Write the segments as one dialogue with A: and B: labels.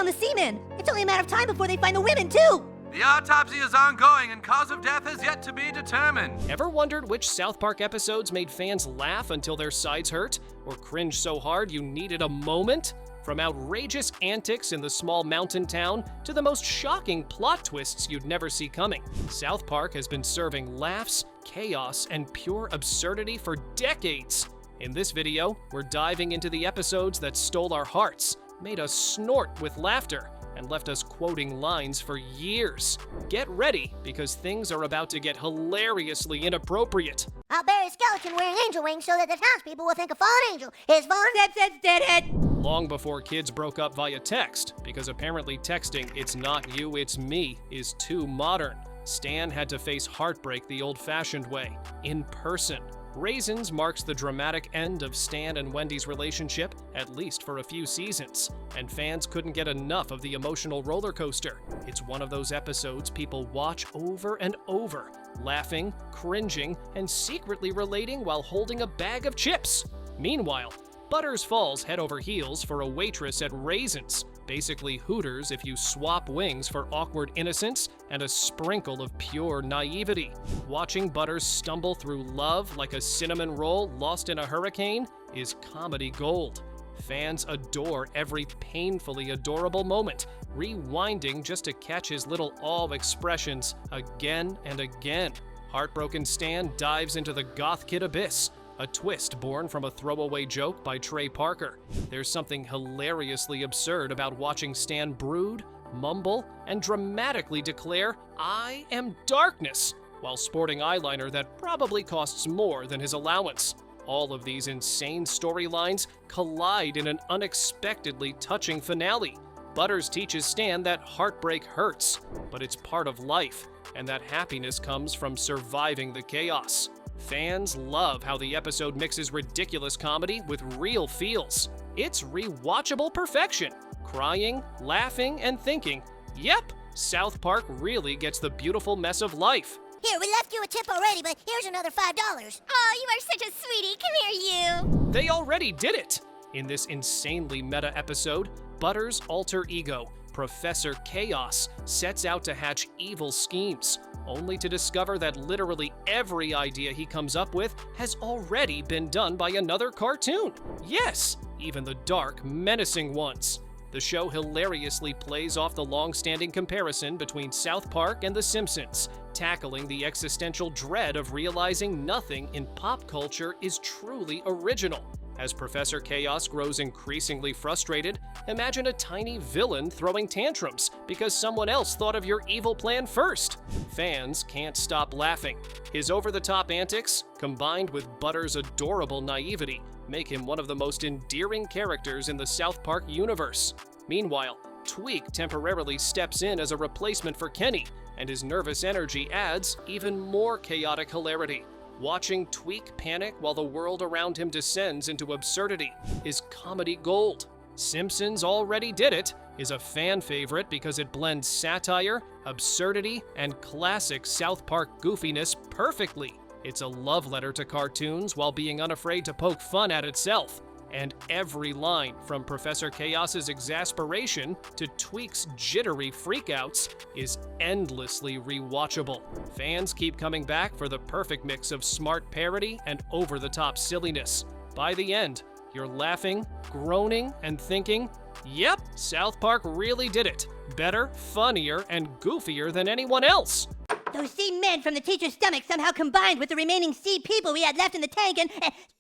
A: found the semen. It's only a matter of time before they find the women, too.
B: The autopsy is ongoing and cause of death has yet to be determined.
C: Ever wondered which South Park episodes made fans laugh until their sides hurt? Or cringe so hard you needed a moment? From outrageous antics in the small mountain town to the most shocking plot twists you'd never see coming, South Park has been serving laughs, chaos, and pure absurdity for decades. In this video, we're diving into the episodes that stole our hearts, made us snort with laughter, and left us quoting lines for years. Get ready, because things are about to get hilariously inappropriate.
D: I'll bury a skeleton wearing angel wings so that the townspeople will think a fallen angel is fallen.
A: That's deadhead.
C: Long before kids broke up via text, because apparently texting "it's not you, it's me" is too modern. Stan had to face heartbreak the old-fashioned way, in person. Raisins marks the dramatic end of Stan and Wendy's relationship, at least for a few seasons, and fans couldn't get enough of the emotional roller coaster. It's one of those episodes people watch over and over, laughing, cringing, and secretly relating while holding a bag of chips. Meanwhile, Butters falls head over heels for a waitress at Raisins, basically Hooters if you swap wings for awkward innocence and a sprinkle of pure naivety. Watching Butters stumble through love like a cinnamon roll lost in a hurricane is comedy gold. Fans adore every painfully adorable moment, rewinding just to catch his little awe expressions again and again. Heartbroken Stan dives into the goth kid abyss, a twist born from a throwaway joke by Trey Parker. There's something hilariously absurd about watching Stan brood, mumble, and dramatically declare, "I am darkness," while sporting eyeliner that probably costs more than his allowance. All of these insane storylines collide in an unexpectedly touching finale. Butters teaches Stan that heartbreak hurts, but it's part of life, and that happiness comes from surviving the chaos. Fans love how the episode mixes ridiculous comedy with real feels. It's rewatchable perfection. Crying, laughing, and thinking, yep, South Park really gets the beautiful mess of life.
D: Here, we left you a tip already, but here's another $5.
E: Oh, you are such a sweetie. Come here, you.
C: They already did it! In this insanely meta episode, Butters' alter ego, Professor Chaos, sets out to hatch evil schemes, only to discover that literally every idea he comes up with has already been done by another cartoon. Yes, even the dark, menacing ones. The show hilariously plays off the long-standing comparison between South Park and The Simpsons, tackling the existential dread of realizing nothing in pop culture is truly original. As Professor Chaos grows increasingly frustrated, imagine a tiny villain throwing tantrums because someone else thought of your evil plan first. Fans can't stop laughing. His over-the-top antics, combined with Butters' adorable naivety, make him one of the most endearing characters in the South Park universe. Meanwhile, Tweek temporarily steps in as a replacement for Kenny, and his nervous energy adds even more chaotic hilarity. Watching Tweek panic while the world around him descends into absurdity is comedy gold. Simpsons Already Did It is a fan favorite because it blends satire, absurdity, and classic South Park goofiness perfectly. It's a love letter to cartoons while being unafraid to poke fun at itself. And every line, from Professor Chaos's exasperation to Tweek's jittery freakouts, is endlessly rewatchable. Fans keep coming back for the perfect mix of smart parody and over-the-top silliness. By the end, you're laughing, groaning, and thinking, yep, South Park really did it. Better, funnier, and goofier than anyone else.
A: Those sea men from the teacher's stomach somehow combined with the remaining sea people we had left in the tank and,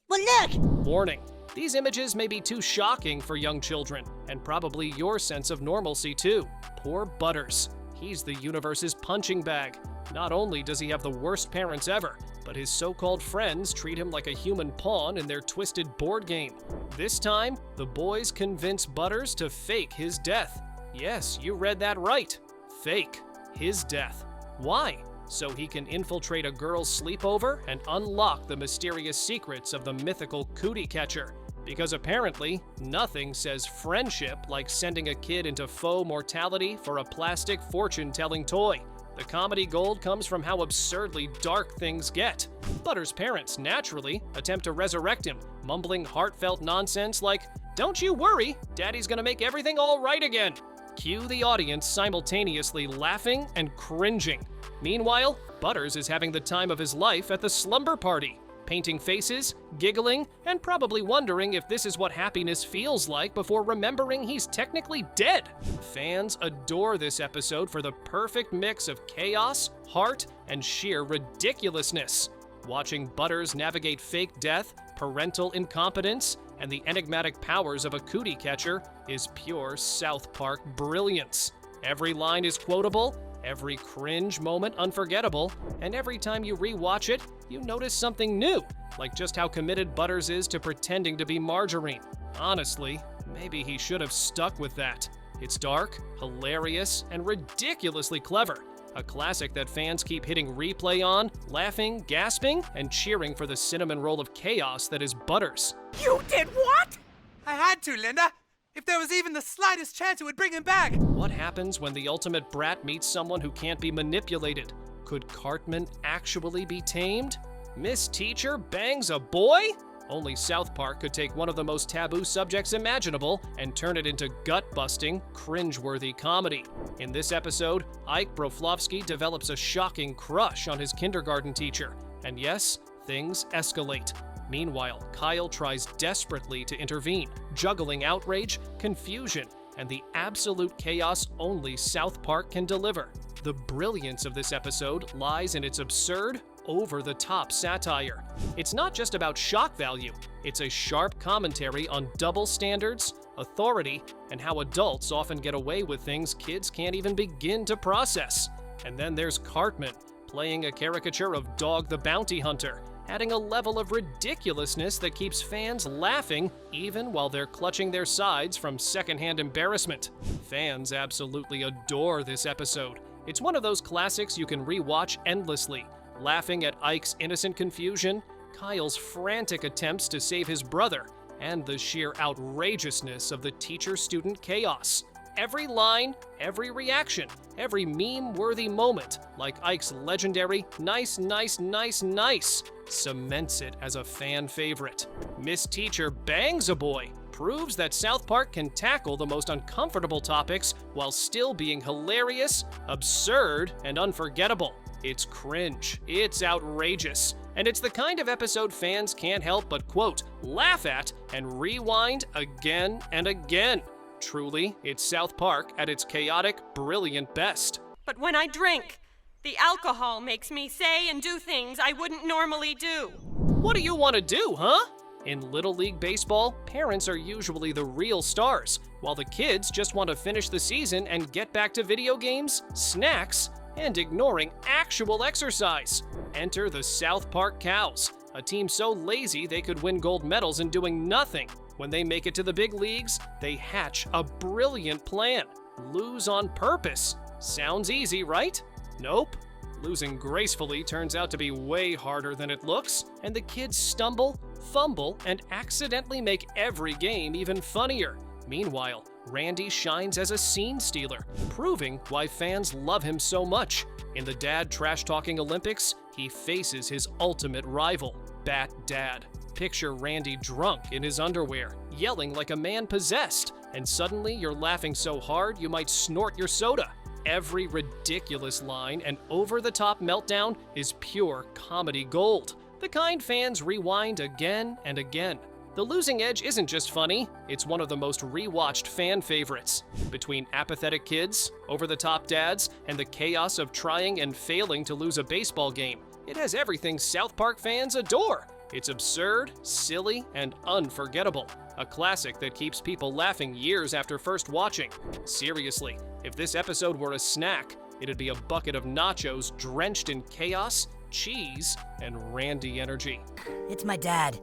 A: well, look!
C: Warning. These images may be too shocking for young children, and probably your sense of normalcy too. Poor Butters. He's the universe's punching bag. Not only does he have the worst parents ever, but his so-called friends treat him like a human pawn in their twisted board game. This time, the boys convince Butters to fake his death. Yes, you read that right. Fake his death. Why? So he can infiltrate a girl's sleepover and unlock the mysterious secrets of the mythical cootie catcher. Because apparently, nothing says friendship like sending a kid into faux mortality for a plastic fortune-telling toy. The comedy gold comes from how absurdly dark things get. Butters' parents, naturally, attempt to resurrect him, mumbling heartfelt nonsense like, "Don't you worry, Daddy's gonna make everything all right again." Cue the audience simultaneously laughing and cringing. Meanwhile, Butters is having the time of his life at the slumber party, painting faces, giggling, and probably wondering if this is what happiness feels like before remembering he's technically dead. Fans adore this episode for the perfect mix of chaos, heart, and sheer ridiculousness. Watching Butters navigate fake death, parental incompetence, and the enigmatic powers of a cootie catcher is pure South Park brilliance. Every line is quotable, every cringe moment unforgettable, and every time you rewatch it, you notice something new, like just how committed Butters is to pretending to be Margarine. Honestly, maybe he should have stuck with that. It's dark, hilarious, and ridiculously clever. A classic that fans keep hitting replay on, laughing, gasping, and cheering for the cinnamon roll of chaos that is Butters.
B: You did what? I had to, Linda. If there was even the slightest chance it would bring him back.
C: What happens when the ultimate brat meets someone who can't be manipulated? Could Cartman actually be tamed? Miss Teacher bangs a boy? Only South Park could take one of the most taboo subjects imaginable and turn it into gut-busting, cringe-worthy comedy. In this episode, Ike Broflovsky develops a shocking crush on his kindergarten teacher. And yes, things escalate. Meanwhile, Kyle tries desperately to intervene, juggling outrage, confusion, and the absolute chaos only South Park can deliver. The brilliance of this episode lies in its absurd, over-the-top satire. It's not just about shock value, it's a sharp commentary on double standards, authority, and how adults often get away with things kids can't even begin to process. And then there's Cartman, playing a caricature of Dog the Bounty Hunter, adding a level of ridiculousness that keeps fans laughing even while they're clutching their sides from secondhand embarrassment. Fans absolutely adore this episode. It's one of those classics you can rewatch endlessly, laughing at Ike's innocent confusion, Kyle's frantic attempts to save his brother, and the sheer outrageousness of the teacher-student chaos. Every line, every reaction, every meme-worthy moment, like Ike's legendary nice, nice, nice, nice, cements it as a fan favorite. Miss Teacher bangs a boy proves that South Park can tackle the most uncomfortable topics while still being hilarious, absurd, and unforgettable. It's cringe, it's outrageous, and it's the kind of episode fans can't help but quote, laugh at, and rewind again and again. Truly, it's South Park at its chaotic, brilliant best.
F: But when I drink, the alcohol makes me say and do things I wouldn't normally do.
C: What do you want to do, huh? In Little League Baseball, parents are usually the real stars, while the kids just want to finish the season and get back to video games, snacks, and ignoring actual exercise. Enter the South Park Cows, a team so lazy they could win gold medals in doing nothing. When they make it to the big leagues, they hatch a brilliant plan. Lose on purpose. Sounds easy, right? Nope. Losing gracefully turns out to be way harder than it looks, and the kids stumble, fumble, and accidentally make every game even funnier. Meanwhile, Randy shines as a scene stealer, proving why fans love him so much. In the Dad Trash-Talking Olympics, he faces his ultimate rival, Bat Dad. Picture Randy drunk in his underwear, yelling like a man possessed, and suddenly you're laughing so hard you might snort your soda. Every ridiculous line and over-the-top meltdown is pure comedy gold, the kind fans rewind again and again. The Losing Edge isn't just funny, it's one of the most rewatched fan favorites. Between apathetic kids, over-the-top dads, and the chaos of trying and failing to lose a baseball game, it has everything South Park fans adore. It's absurd, silly, and unforgettable. A classic that keeps people laughing years after first watching. Seriously, if this episode were a snack, it'd be a bucket of nachos drenched in chaos, cheese, and Randy energy.
G: It's my dad.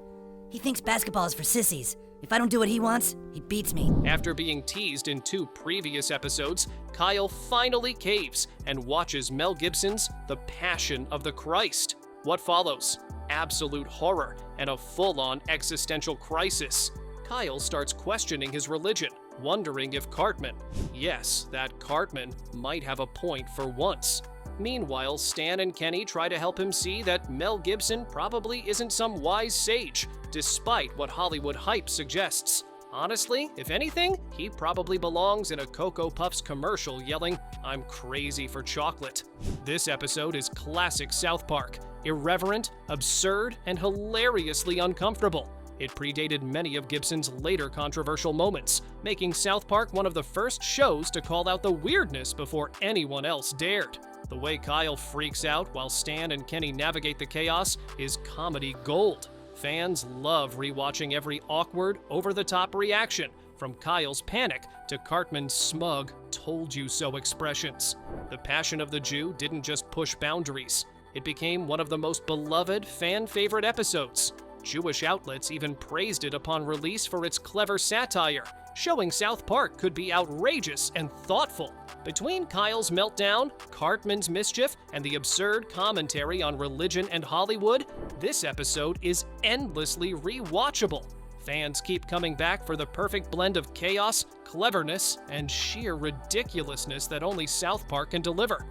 G: He thinks basketball is for sissies. If I don't do what he wants, he beats me.
C: After being teased in 2 previous episodes, Kyle finally caves and watches Mel Gibson's The Passion of the Christ. What follows? Absolute horror and a full-on existential crisis. Kyle starts questioning his religion, wondering if Cartman, yes, that Cartman, might have a point for once. Meanwhile, Stan and Kenny try to help him see that Mel Gibson probably isn't some wise sage, despite what Hollywood hype suggests. Honestly, if anything, he probably belongs in a Cocoa Puffs commercial yelling, "I'm crazy for chocolate." This episode is classic South Park, irreverent, absurd, and hilariously uncomfortable. It predated many of Gibson's later controversial moments, making South Park one of the first shows to call out the weirdness before anyone else dared. The way Kyle freaks out while Stan and Kenny navigate the chaos is comedy gold. Fans love rewatching every awkward, over-the-top reaction, from Kyle's panic to Cartman's smug, told-you-so expressions. The Passion of the Jew didn't just push boundaries. It became one of the most beloved, fan-favorite episodes. Jewish outlets even praised it upon release for its clever satire, showing South Park could be outrageous and thoughtful. Between Kyle's meltdown, Cartman's mischief, and the absurd commentary on religion and Hollywood, this episode is endlessly rewatchable. Fans keep coming back for the perfect blend of chaos, cleverness, and sheer ridiculousness that only South Park can deliver.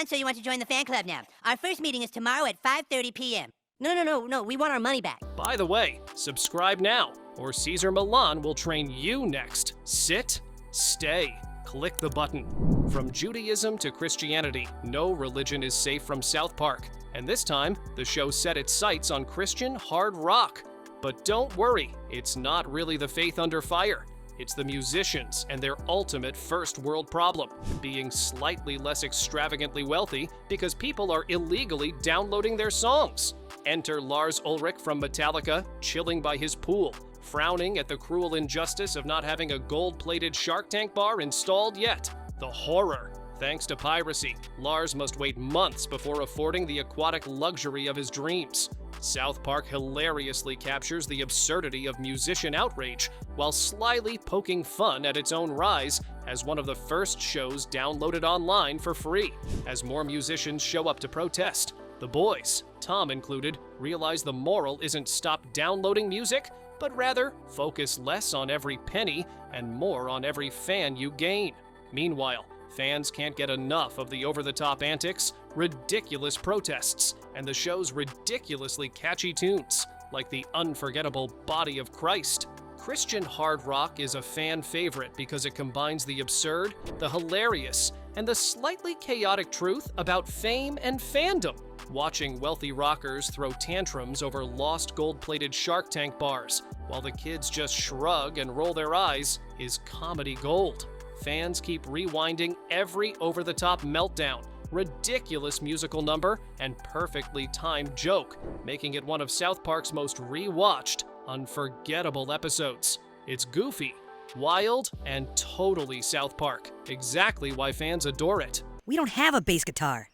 A: So you want to join the fan club now. Our first meeting is tomorrow at 5:30 p.m. No, we want our money back.
C: By the way, subscribe now, or Caesar Milan will train you next. Sit, stay, click the button. From Judaism to Christianity, no religion is safe from South Park. And this time, the show set its sights on Christian hard rock. But don't worry, it's not really the faith under fire. It's the musicians and their ultimate first world problem, being slightly less extravagantly wealthy because people are illegally downloading their songs. Enter Lars Ulrich from Metallica, chilling by his pool, frowning at the cruel injustice of not having a gold-plated Shark Tank bar installed yet. The horror. Thanks to piracy, Lars must wait months before affording the aquatic luxury of his dreams. South Park hilariously captures the absurdity of musician outrage while slyly poking fun at its own rise as one of the first shows downloaded online for free. As more musicians show up to protest, the boys, Tom included, realize the moral isn't stop downloading music, but rather focus less on every penny and more on every fan you gain. Meanwhile, fans can't get enough of the over-the-top antics, ridiculous protests, and the show's ridiculously catchy tunes, like the unforgettable Body of Christ. Christian hard rock is a fan favorite because it combines the absurd, the hilarious, and the slightly chaotic truth about fame and fandom. Watching wealthy rockers throw tantrums over lost gold-plated Shark Tank bars, while the kids just shrug and roll their eyes, is comedy gold. Fans keep rewinding every over-the-top meltdown, ridiculous musical number, and perfectly timed joke, making it one of South Park's most rewatched, unforgettable episodes. It's goofy, wild, and totally South Park, exactly why fans adore it.
G: We don't have a bass guitar.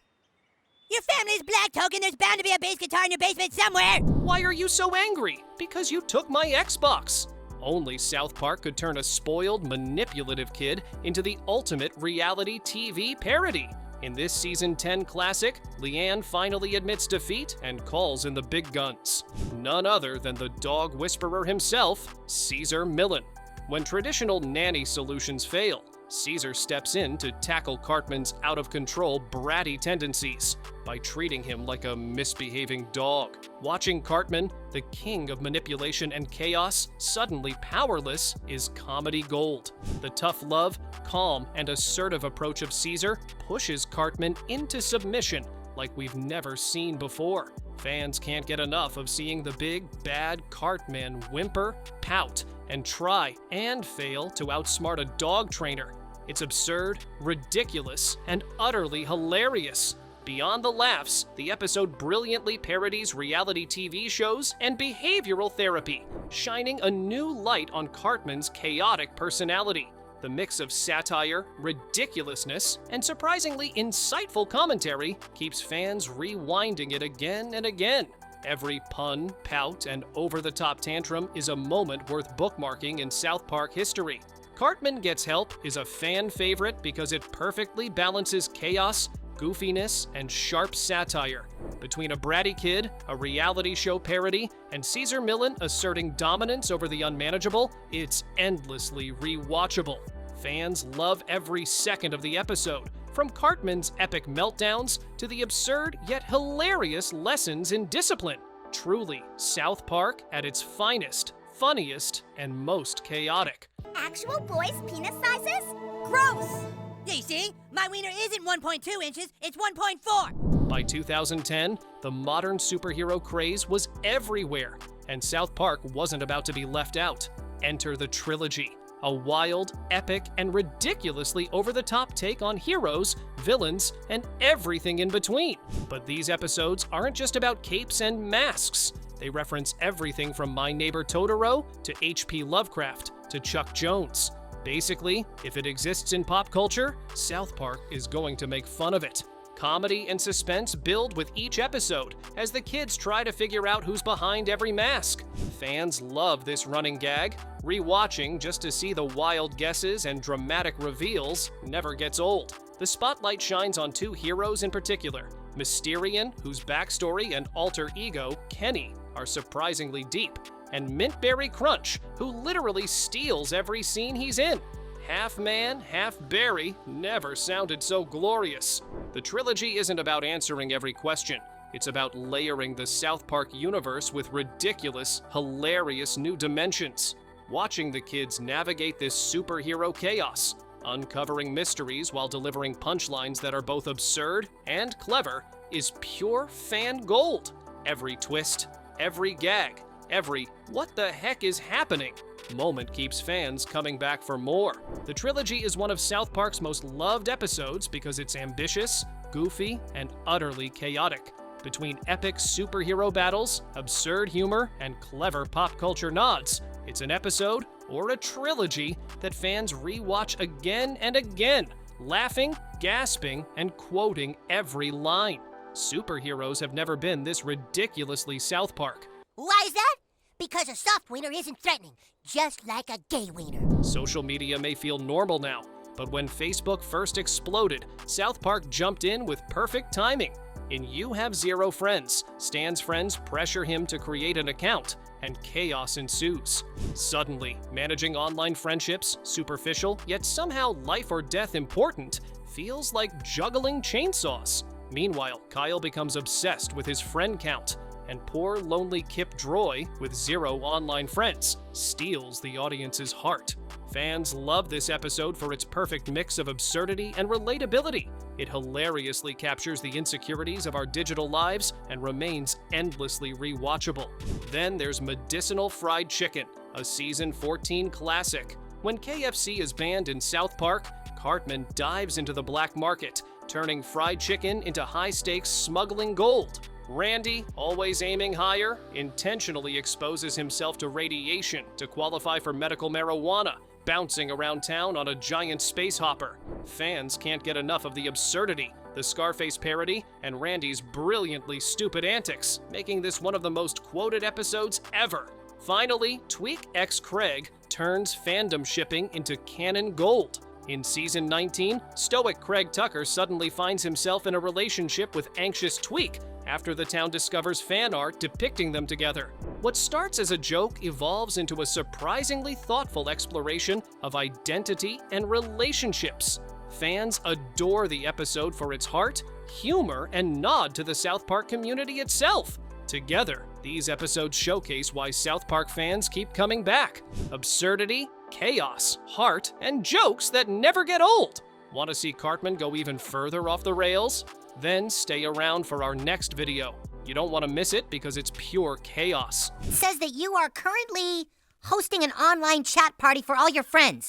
A: Your family's black token. There's bound to be a bass guitar in your basement somewhere.
C: Why are you so angry? Because you took my Xbox. Only South Park could turn a spoiled, manipulative kid into the ultimate reality TV parody. In this season 10 classic, Leanne finally admits defeat and calls in the big guns. None other than the dog whisperer himself, Caesar Millen. When traditional nanny solutions fail, Caesar steps in to tackle Cartman's out-of-control, bratty tendencies by treating him like a misbehaving dog. Watching Cartman, the king of manipulation and chaos, suddenly powerless is comedy gold. The tough love, calm, and assertive approach of Caesar pushes Cartman into submission like we've never seen before. Fans can't get enough of seeing the big, bad Cartman whimper, pout, and try and fail to outsmart a dog trainer. It's absurd, ridiculous, and utterly hilarious. Beyond the laughs, the episode brilliantly parodies reality TV shows and behavioral therapy, shining a new light on Cartman's chaotic personality. The mix of satire, ridiculousness, and surprisingly insightful commentary keeps fans rewinding it again and again. Every pun, pout, and over-the-top tantrum is a moment worth bookmarking in South Park history. Cartman Gets Help is a fan favorite because it perfectly balances chaos, goofiness, and sharp satire. Between a bratty kid, a reality show parody, and Caesar Millen asserting dominance over the unmanageable, it's endlessly rewatchable. Fans love every second of the episode, from Cartman's epic meltdowns to the absurd yet hilarious lessons in discipline. Truly, South Park at its finest, funniest, and most chaotic.
E: Actual boys' penis sizes? Gross!
A: Yeah, you see? My wiener isn't 1.2 inches, it's 1.4.
C: By 2010, the modern superhero craze was everywhere, and South Park wasn't about to be left out. Enter the trilogy, a wild, epic, and ridiculously over-the-top take on heroes, villains, and everything in between. But these episodes aren't just about capes and masks. They reference everything from My Neighbor Totoro to H.P. Lovecraft to Chuck Jones. Basically, if it exists in pop culture, South Park is going to make fun of it. Comedy and suspense build with each episode as the kids try to figure out who's behind every mask. Fans love this running gag. Rewatching just to see the wild guesses and dramatic reveals never gets old. The spotlight shines on two heroes in particular. Mysterian, whose backstory and alter ego, Kenny, are surprisingly deep, and Mintberry Crunch, who literally steals every scene he's in. Half man, half berry never sounded so glorious. The trilogy isn't about answering every question. It's about layering the South Park universe with ridiculous, hilarious new dimensions. Watching the kids navigate this superhero chaos, uncovering mysteries while delivering punchlines that are both absurd and clever, is pure fan gold. Every twist, every gag, every "what the heck is happening" moment keeps fans coming back for more. The trilogy is one of South Park's most loved episodes because it's ambitious, goofy, and utterly chaotic. Between epic superhero battles, absurd humor, and clever pop culture nods, it's an episode, or a trilogy, that fans rewatch again and again, laughing, gasping, and quoting every line. Superheroes have never been this ridiculously South Park.
D: Why is that? Because a soft wiener isn't threatening, just like a gay wiener.
C: Social media may feel normal now, but when Facebook first exploded, South Park jumped in with perfect timing. In You Have Zero Friends, Stan's friends pressure him to create an account, and chaos ensues. Suddenly, managing online friendships, superficial yet somehow life or death important, feels like juggling chainsaws. Meanwhile, Kyle becomes obsessed with his friend count, and poor lonely Kip Droy, with zero online friends, steals the audience's heart. Fans love this episode for its perfect mix of absurdity and relatability. It hilariously captures the insecurities of our digital lives and remains endlessly rewatchable. Then there's Medicinal Fried Chicken, a season 14 classic. When KFC is banned in South Park, Cartman dives into the black market, turning fried chicken into high-stakes smuggling gold. Randy, always aiming higher, intentionally exposes himself to radiation to qualify for medical marijuana, bouncing around town on a giant space hopper. Fans can't get enough of the absurdity, the Scarface parody, and Randy's brilliantly stupid antics, making this one of the most quoted episodes ever. Finally, Tweak X Craig turns fandom shipping into canon gold. In season 19, stoic Craig Tucker suddenly finds himself in a relationship with anxious Tweak after the town discovers fan art depicting them together. What starts as a joke evolves into a surprisingly thoughtful exploration of identity and relationships. Fans adore the episode for its heart, humor, and nod to the South Park community itself. Together, these episodes showcase why South Park fans keep coming back. Absurdity, chaos, heart, and jokes that never get old. Want to see Cartman go even further off the rails? Then stay around for our next video. You don't want to miss it because it's pure chaos.
D: It says that you are currently hosting an online chat party for all your friends.